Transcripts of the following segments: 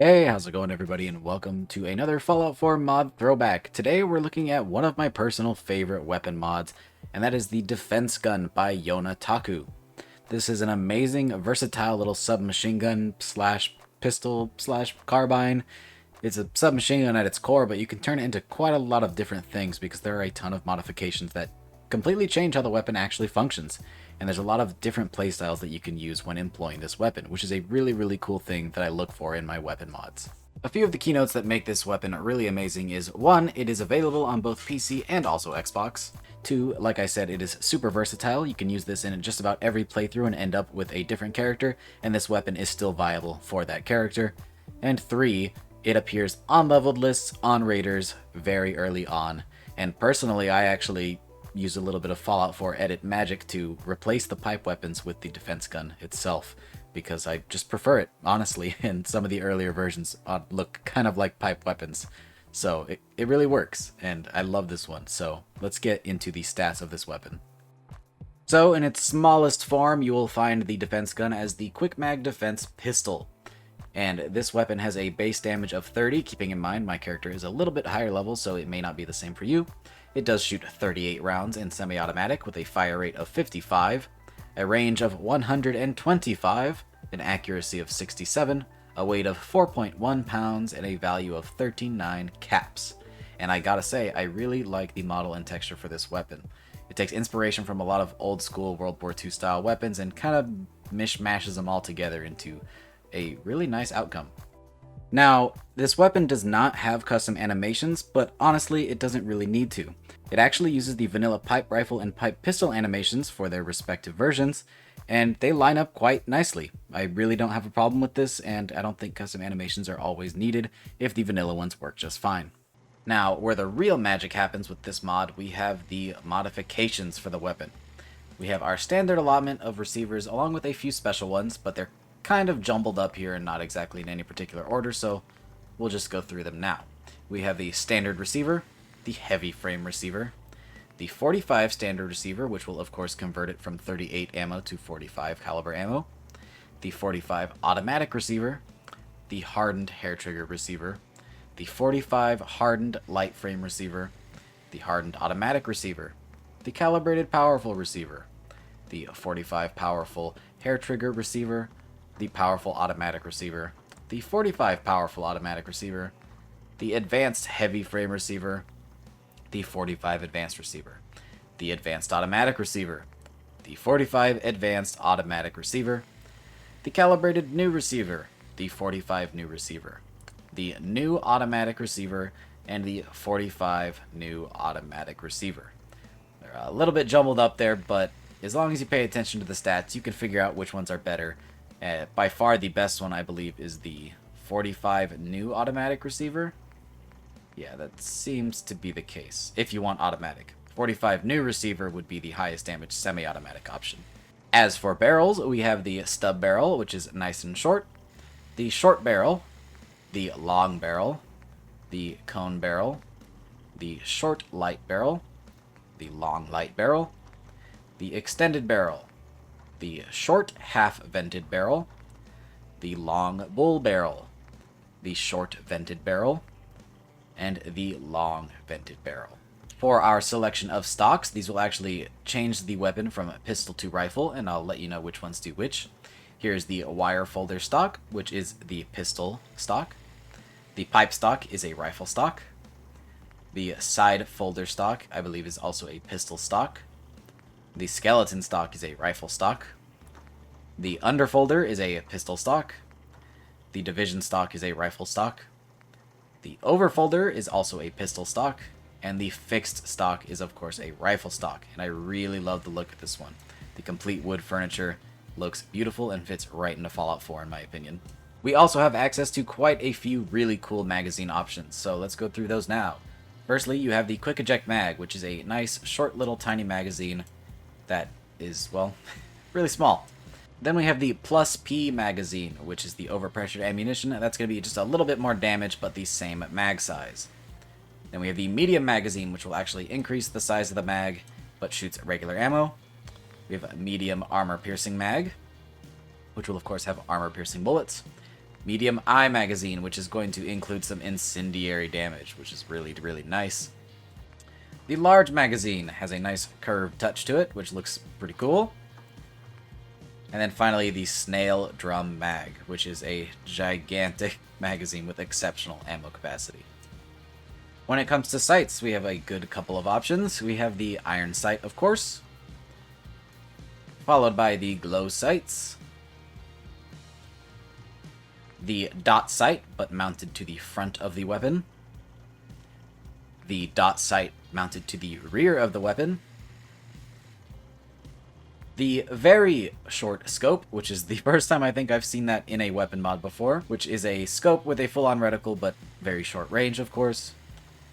Hey, how's it going everybody, and welcome to another Fallout 4 mod throwback. Today we're looking at one of my personal favorite weapon mods, and that is the Defense Gun by Yona Taku. This is an amazing, versatile little submachine gun slash pistol slash carbine. It's a submachine gun at its core, but you can turn it into quite a lot of different things because there are a ton of modifications that completely change how the weapon actually functions. And there's a lot of different playstyles that you can use when employing this weapon, which is a really cool thing that I look for in my weapon mods. A few of the keynotes that make this weapon really amazing is 1. It is available on both PC and also Xbox. 2. Like I said, it is super versatile. You can use this in just about every playthrough and end up with a different character, and this weapon is still viable for that character. And 3. It appears on leveled lists, on raiders, very early on. And personally, I actually use a little bit of Fallout 4 edit magic to replace the pipe weapons with the defense gun itself, because I just prefer it, honestly, and some of the earlier versions look kind of like pipe weapons. So it really works, and I love this one. So let's get into the stats of this weapon. So in its smallest form, you will find the defense gun as the Quick Mag Defense Pistol. And this weapon has a base damage of 30, keeping in mind my character is a little bit higher level, so it may not be the same for you. It does shoot 38 rounds in semi-automatic with a fire rate of 55, a range of 125, an accuracy of 67, a weight of 4.1 pounds, and a value of 13.9 caps. And I gotta say, I really like the model and texture for this weapon. It takes inspiration from a lot of old school World War II style weapons and kind of mishmashes them all together into a really nice outcome. Now, this weapon does not have custom animations, but honestly, it doesn't really need to. It actually uses the vanilla pipe rifle and pipe pistol animations for their respective versions, and they line up quite nicely. I really don't have a problem with this, and I don't think custom animations are always needed if the vanilla ones work just fine. Now, where the real magic happens with this mod, we have the modifications for the weapon. We have our standard allotment of receivers along with a few special ones, but they're kind of jumbled up here and not exactly in any particular order, so we'll just go through them now. We have the standard receiver, the heavy frame receiver, the 45 standard receiver, which will of course convert it from 38 ammo to 45 caliber ammo, the 45 automatic receiver, the hardened hair trigger receiver, the 45 hardened light frame receiver, the hardened automatic receiver, the calibrated powerful receiver, the 45 powerful hair trigger receiver, the powerful automatic receiver, the 45 powerful automatic receiver, the advanced heavy frame receiver, the 45 advanced receiver, the advanced automatic receiver, the 45 advanced automatic receiver, the calibrated new receiver, the 45 new receiver, the new automatic receiver, and the 45 new automatic receiver. They're a little bit jumbled up there, but as long as you pay attention to the stats, you can figure out which ones are better. By far the best one, I believe, is the 45 new automatic receiver. Yeah, that seems to be the case, if you want automatic. 45 new receiver would be the highest damage semi-automatic option. As for barrels, we have the stub barrel, which is nice and short, the short barrel, the long barrel, the cone barrel, the short light barrel, the long light barrel, the extended barrel, the short half-vented barrel, the long bull barrel, the short vented barrel, and the long vented barrel. For our selection of stocks, these will actually change the weapon from pistol to rifle, and I'll let you know which ones do which. Here's the wire folder stock, which is the pistol stock. The pipe stock is a rifle stock. The side folder stock, I believe, is also a pistol stock. The skeleton stock is a rifle stock. The underfolder is a pistol stock. The division stock is a rifle stock. The overfolder is also a pistol stock. And the fixed stock is of course a rifle stock. And I really love the look of this one. The complete wood furniture looks beautiful and fits right into Fallout 4 in my opinion. We also have access to quite a few really cool magazine options, so let's go through those now. Firstly, you have the Quick Eject Mag, which is a nice, short little tiny magazine that is, well, really small. Then we have the Plus P magazine, which is the overpressured ammunition. That's going to be just a little bit more damage, but the same mag size. Then we have the medium magazine, which will actually increase the size of the mag, but shoots regular ammo. We have a medium armor piercing mag, which will of course have armor piercing bullets. medium eye magazine, which is going to include some incendiary damage, which is really, really nice. The large magazine has a nice curved touch to it, which looks pretty cool. And then finally, the snail drum mag, which is a gigantic magazine with exceptional ammo capacity. When it comes to sights, we have a good couple of options. We have the iron sight, of course, followed by the glow sights, the dot sight, but mounted to the front of the weapon, the dot sight mounted to the rear of the weapon, the very short scope, which is the first time I think I've seen that in a weapon mod before, which is a scope with a full-on reticle, but very short range, of course,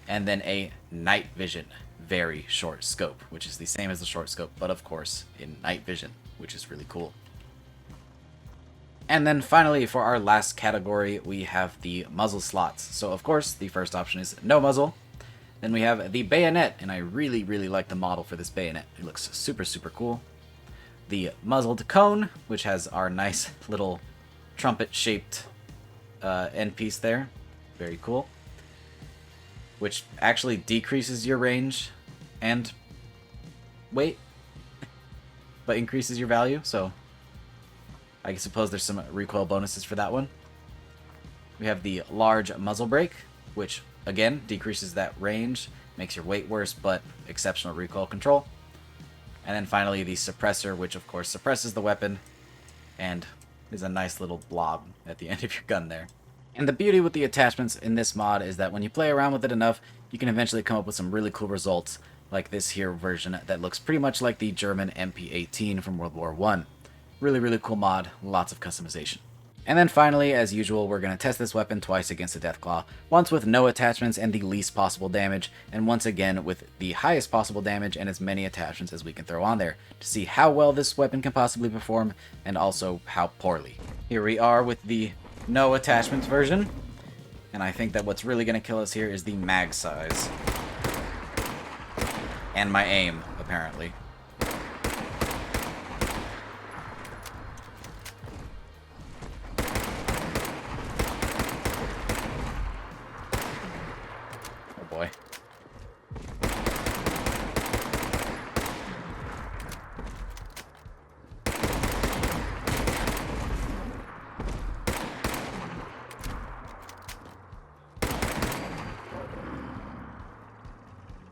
and then a night vision, very short scope, which is the same as the short scope, but of course in night vision, which is really cool. And then finally, for our last category, we have the muzzle slots. So of course, the first option is no muzzle. Then we have the bayonet, and I really, really like the model for this bayonet. It looks super, super cool. The muzzled cone, which has our nice little trumpet-shaped end piece there. Very cool. Which actually decreases your range and weight, but increases your value, so I suppose there's some recoil bonuses for that one. We have the large muzzle brake, which again decreases that range, makes your weight worse, but exceptional recoil control. And then finally the suppressor, which of course suppresses the weapon and is a nice little blob at the end of your gun there. And the beauty with the attachments in this mod is that when you play around with it enough, you can eventually come up with some really cool results, like this here version that looks pretty much like the German MP18 from World War I. Really, really cool mod, lots of customization. And then finally, as usual, we're going to test this weapon twice against the Deathclaw, once with no attachments and the least possible damage, and once again with the highest possible damage and as many attachments as we can throw on there, to see how well this weapon can possibly perform, and also how poorly. Here we are with the no attachments version, and I think that what's really going to kill us here is the mag size. And my aim, apparently. Oh boy.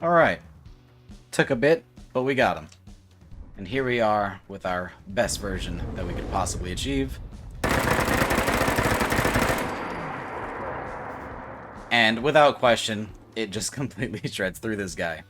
Alright. Took a bit, but we got him. And here we are with our best version that we could possibly achieve. And without question, it just completely shreds through this guy.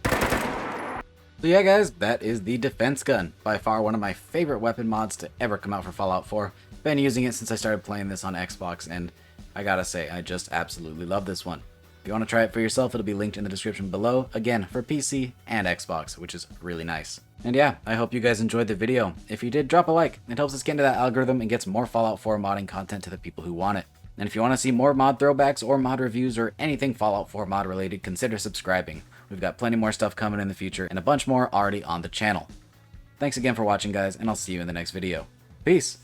So yeah guys, that is the defense gun. By far one of my favorite weapon mods to ever come out for Fallout 4. Been using it since I started playing this on Xbox, and I gotta say, I just absolutely love this one. If you want to try it for yourself, it'll be linked in the description below, again, for PC and Xbox, which is really nice. And yeah, I hope you guys enjoyed the video. If you did, drop a like. It helps us get into that algorithm and gets more Fallout 4 modding content to the people who want it. And if you want to see more mod throwbacks or mod reviews or anything Fallout 4 mod related, consider subscribing. We've got plenty more stuff coming in the future and a bunch more already on the channel. Thanks again for watching guys, and I'll see you in the next video. Peace!